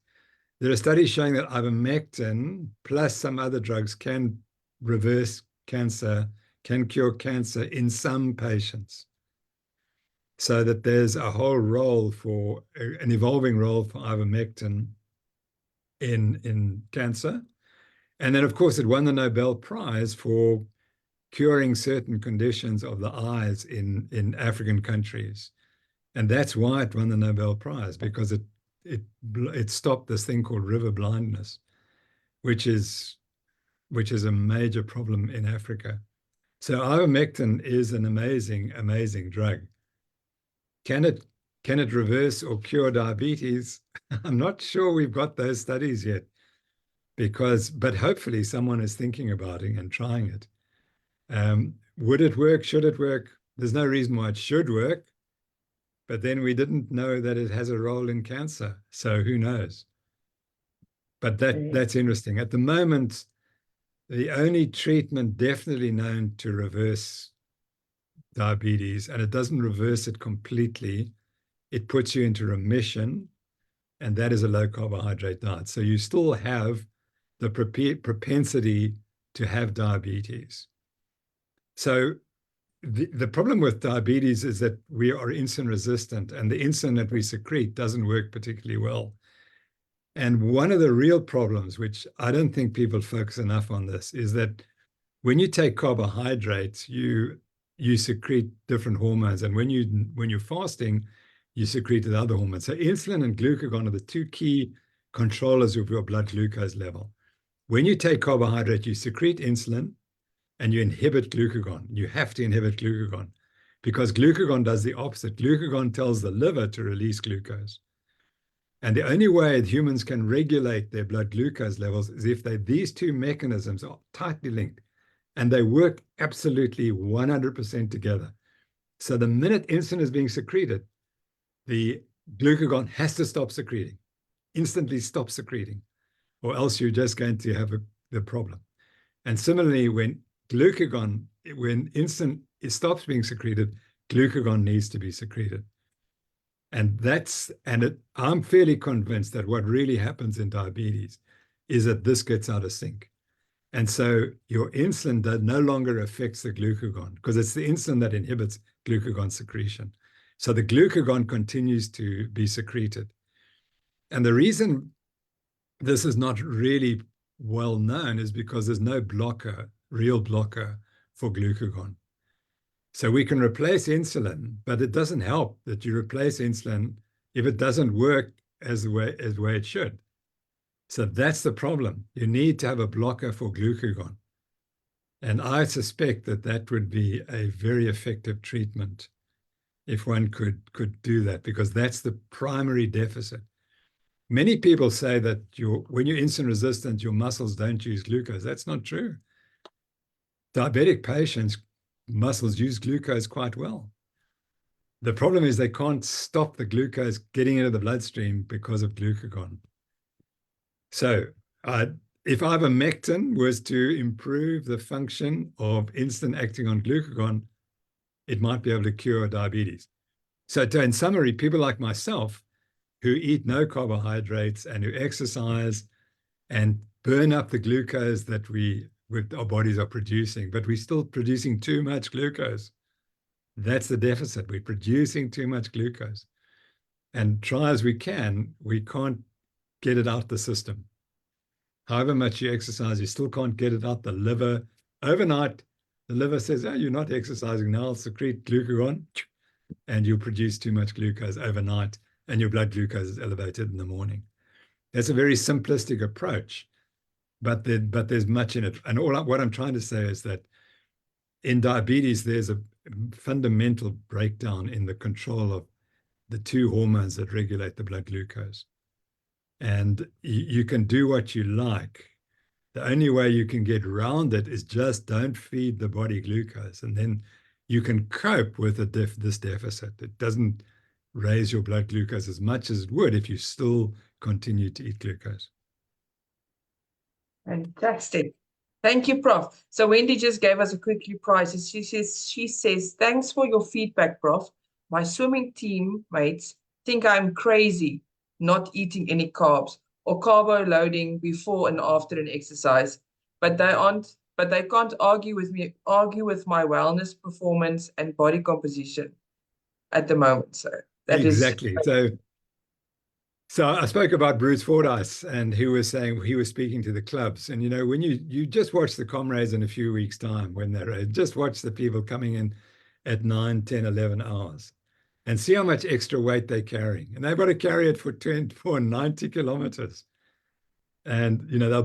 there are studies showing that ivermectin plus some other drugs can reverse cancer, can cure cancer in some patients. So that there's a whole role for an evolving role for ivermectin in cancer. And then, of course, it won the Nobel Prize for curing certain conditions of the eyes in African countries. And that's why it won the Nobel Prize, because it stopped this thing called river blindness, which is a major problem in Africa. So ivermectin is an amazing, amazing drug. Can it reverse or cure diabetes? I'm not sure we've got those studies yet, but hopefully someone is thinking about it and trying it. Would it work? Should it work? There's no reason why it should work. But then we didn't know that it has a role in cancer. So who knows? But that's interesting. At the moment, the only treatment definitely known to reverse diabetes, and it doesn't reverse it completely, it puts you into remission, and that is a low carbohydrate diet. So you still have the propensity to have diabetes. So the problem with diabetes is that we are insulin resistant, and the insulin that we secrete doesn't work particularly well. And one of the real problems, which I don't think people focus enough on this, is that when you take carbohydrates, you secrete different hormones, and when you're fasting, you secrete the other hormones. So insulin and glucagon are the two key controllers of your blood glucose level. When you take carbohydrate, you secrete insulin, and you inhibit glucagon. You have to inhibit glucagon because glucagon does the opposite. Glucagon tells the liver to release glucose. And the only way humans can regulate their blood glucose levels is if these two mechanisms are tightly linked, and they work absolutely 100% together. So the minute insulin is being secreted, the glucagon has to stop secreting, instantly stop secreting, or else you're just going to have the problem. And similarly, when insulin stops being secreted, glucagon needs to be secreted. And I'm fairly convinced that what really happens in diabetes is that this gets out of sync. And so your insulin no longer affects the glucagon, because it's the insulin that inhibits glucagon secretion. So the glucagon continues to be secreted. And the reason this is not really well known is because there's no real blocker for glucagon. So we can replace insulin, but it doesn't help that you replace insulin if it doesn't work as the way it should. So that's the problem. You need to have a blocker for glucagon. And I suspect that would be a very effective treatment if one could do that, because that's the primary deficit. Many people say that when you're insulin resistant, your muscles don't use glucose. That's not true. Diabetic patients' muscles use glucose quite well. The problem is they can't stop the glucose getting into the bloodstream because of glucagon. So if ivermectin was to improve the function of insulin acting on glucagon, it might be able to cure diabetes. So in summary, people like myself who eat no carbohydrates and who exercise and burn up the glucose that our bodies are producing, but we're still producing too much glucose. That's the deficit. We're producing too much glucose. And try as we can't get it out the system. However much you exercise, you still can't get it out the liver. Overnight, the liver says, oh, you're not exercising now, I'll secrete glucagon, and you'll produce too much glucose overnight, and your blood glucose is elevated in the morning. That's a very simplistic approach, but there's much in it. And what I'm trying to say is that in diabetes, there's a fundamental breakdown in the control of the two hormones that regulate the blood glucose. And you can do what you like. The only way you can get around it is just don't feed the body glucose, and then you can cope with this deficit. It doesn't raise your blood glucose as much as it would if you still continue to eat glucose. Fantastic. Thank you, Prof. So Wendy just gave us a quick reply. She says, thanks for your feedback, Prof. My swimming teammates think I'm crazy not eating any carbs or carbo loading before and after an exercise, but they can't argue with my wellness, performance, and body composition at the moment. So that exactly. is So I spoke about Bruce Fordyce, and he was saying he was speaking to the clubs. And, you know, when you just watch the comrades in a few weeks' time, when they're just watch the people coming in at 9, 10, 11 hours and see how much extra weight they're carrying. And they've got to carry it for 90 kilometers. And, you know, they'll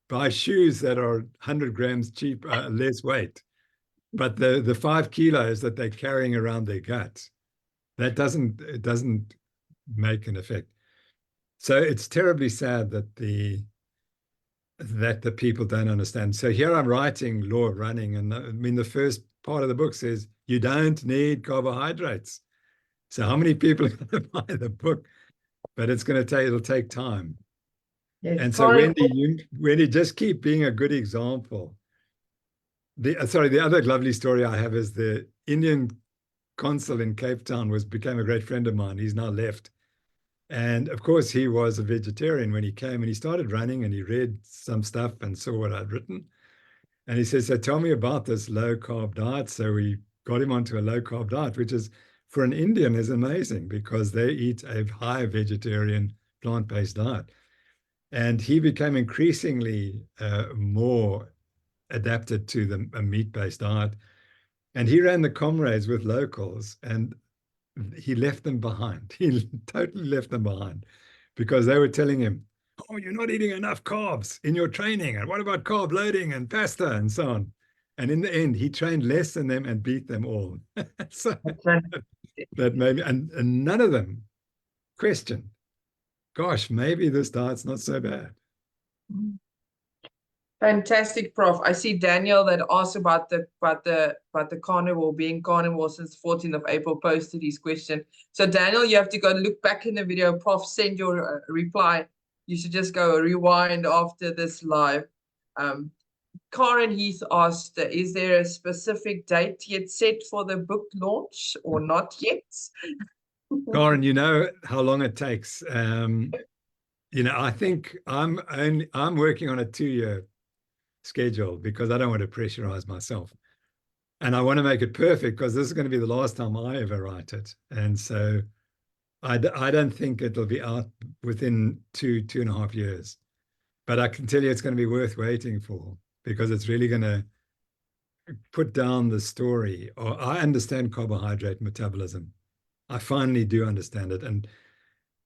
buy shoes that are 100 grams cheap, less weight. But the 5 kilos that they're carrying around their guts, it doesn't make an effect. So it's terribly sad that the people don't understand. So here I'm writing Law of Running, and I mean the first part of the book says you don't need carbohydrates. So how many people are going to buy the book? But it'll take time. Yes, And so Wendy, just keep being a good example. The other lovely story I have is the Indian consul in Cape Town became a great friend of mine. He's now left. And of course, he was a vegetarian when he came, and he started running, and he read some stuff and saw what I'd written. And he says, so tell me about this low carb diet. So we got him onto a low carb diet, which is for an Indian is amazing because they eat a high vegetarian plant-based diet. And he became increasingly more adapted to a meat-based diet. And he ran the comrades with locals, and he left them behind. He totally left them behind because they were telling him, oh, you're not eating enough carbs in your training. And what about carb loading and pasta and so on? And in the end, he trained less than them and beat them all. So that made me, and none of them questioned, gosh, maybe this diet's not so bad. Fantastic, Prof. I see Daniel that asked about the carnivore being carnivore since 14th of April posted his question. So Daniel, you have to go look back in the video. Prof, send your reply. You should just go rewind after this live. Karen Heath asked, is there a specific date yet set for the book launch or not yet? Karen, you know how long it takes. You know, I think I'm working on a 2-year schedule because I don't want to pressurize myself. And I want to make it perfect because this is going to be the last time I ever write it. And so I don't think it'll be out within 2.5 years. But I can tell you it's going to be worth waiting for because it's really going to put down the story. Or I understand carbohydrate metabolism. I finally do understand it. And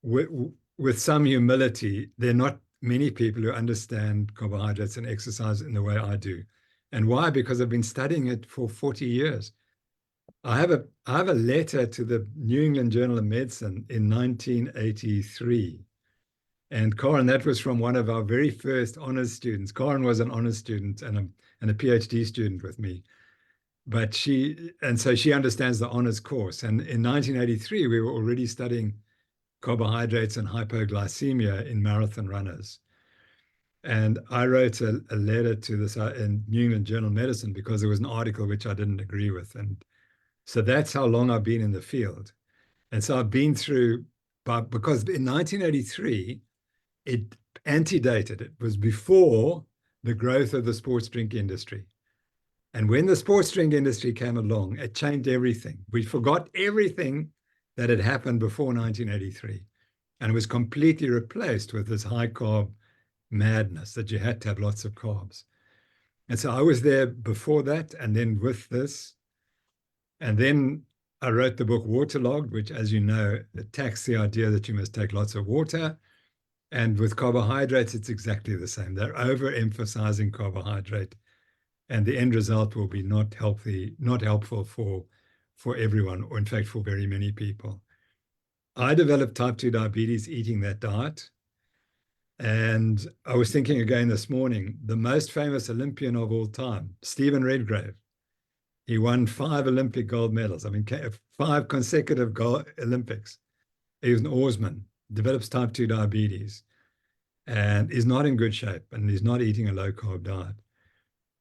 with some humility, there are not many people who understand carbohydrates and exercise in the way I do. And why? Because I've been studying it for 40 years. I have a letter to the New England Journal of Medicine in 1983. And Karen, that was from one of our very first honors students. Karen was an honors student and a PhD student with me. But so she understands the honors course. And in 1983, we were already studying carbohydrates and hypoglycemia in marathon runners. And I wrote a letter to this in New England Journal of Medicine because there was an article which I didn't agree with. And so that's how long I've been in the field. And so I've been through, because in 1983, it antedated. It was before the growth of the sports drink industry. And when the sports drink industry came along, it changed everything. We forgot everything that had happened before 1983. And it was completely replaced with this high carb madness that you had to have lots of carbs. And so I was there before that, and then with this. And then I wrote the book Waterlogged, which, as you know, attacks the idea that you must take lots of water. And with carbohydrates, it's exactly the same. They're overemphasizing carbohydrate. And the end result will be not helpful for everyone, or in fact, for very many people. I developed type 2 diabetes eating that diet. And I was thinking again this morning, the most famous Olympian of all time, Stephen Redgrave, he won 5 Olympic gold medals. I mean, 5 consecutive Olympics. He was an oarsman, develops type 2 diabetes, and is not in good shape, and he's not eating a low-carb diet.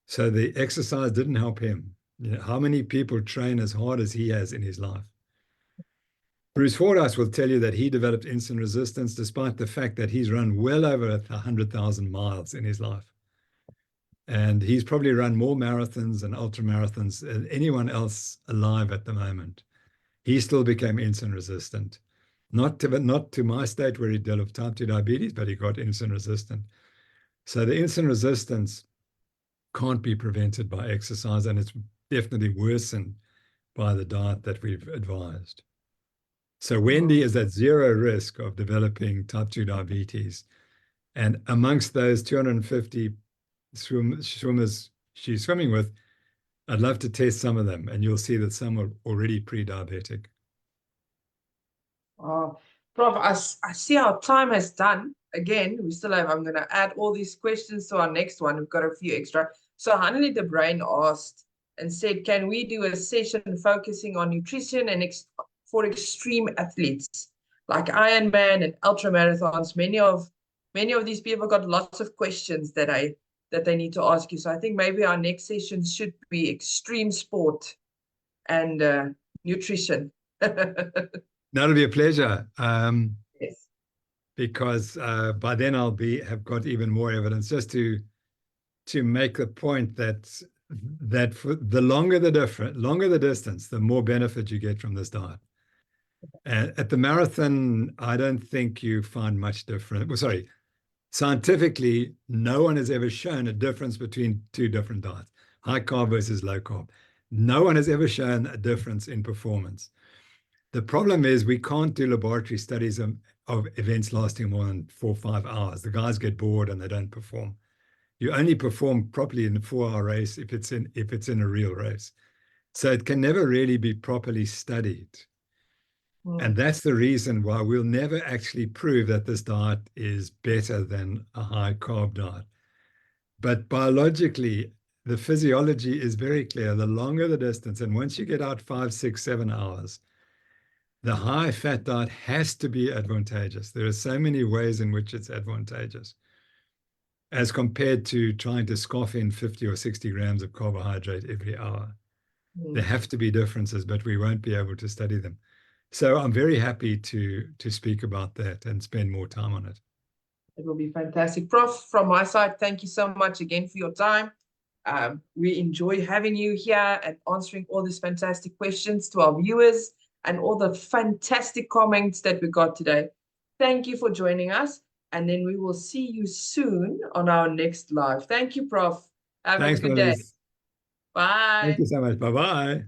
So the exercise didn't help him. You know, how many people train as hard as he has in his life? Bruce Fordyce will tell you that he developed insulin resistance despite the fact that he's run well over 100,000 miles in his life. And he's probably run more marathons and ultra marathons than anyone else alive at the moment. He still became insulin resistant. not to my state where he developed type 2 diabetes, but he got insulin resistant. So the insulin resistance can't be prevented by exercise, and it's definitely worsened by the diet that we've advised. So Wendy is at zero risk of developing type 2 diabetes. And amongst those 250 swimmers she's swimming with, I'd love to test some of them, and you'll see that some are already pre-diabetic. Prof, I see our time has done. Again, we still have, I'm going to add all these questions to our next one. We've got a few extra. So Hanley the Brain asked and said, can we do a session focusing on nutrition and for extreme athletes like Ironman and ultra marathons? Many of these people got lots of questions that they need to ask you. So I think maybe our next session should be extreme sport and nutrition. That'll be a pleasure. Yes. Because by then I'll have got even more evidence, just to make the point that for the longer the distance, the more benefit you get from this diet. At the marathon, I don't think you find much difference. Well, sorry, scientifically, no one has ever shown a difference between two different diets, high carb versus low carb. No one has ever shown a difference in performance. The problem is we can't do laboratory studies of events lasting more than 4 or 5 hours. The guys get bored and they don't perform. You only perform properly in a 4-hour race if it's in a real race. So it can never really be properly studied. And that's the reason why we'll never actually prove that this diet is better than a high carb diet. But biologically, the physiology is very clear. The longer the distance, and once you get out 5, 6, 7 hours, the high fat diet has to be advantageous. There are so many ways in which it's advantageous as compared to trying to scoff in 50 or 60 grams of carbohydrate every hour. There have to be differences, but we won't be able to study them. So I'm very happy to speak about that and spend more time on it. It will be fantastic. Prof, from my side, thank you so much again for your time. We enjoy having you here and answering all these fantastic questions to our viewers and all the fantastic comments that we got today. Thank you for joining us. And then we will see you soon on our next live. Thank you, Prof. Have a good day. Bye. Thank you so much. Bye-bye.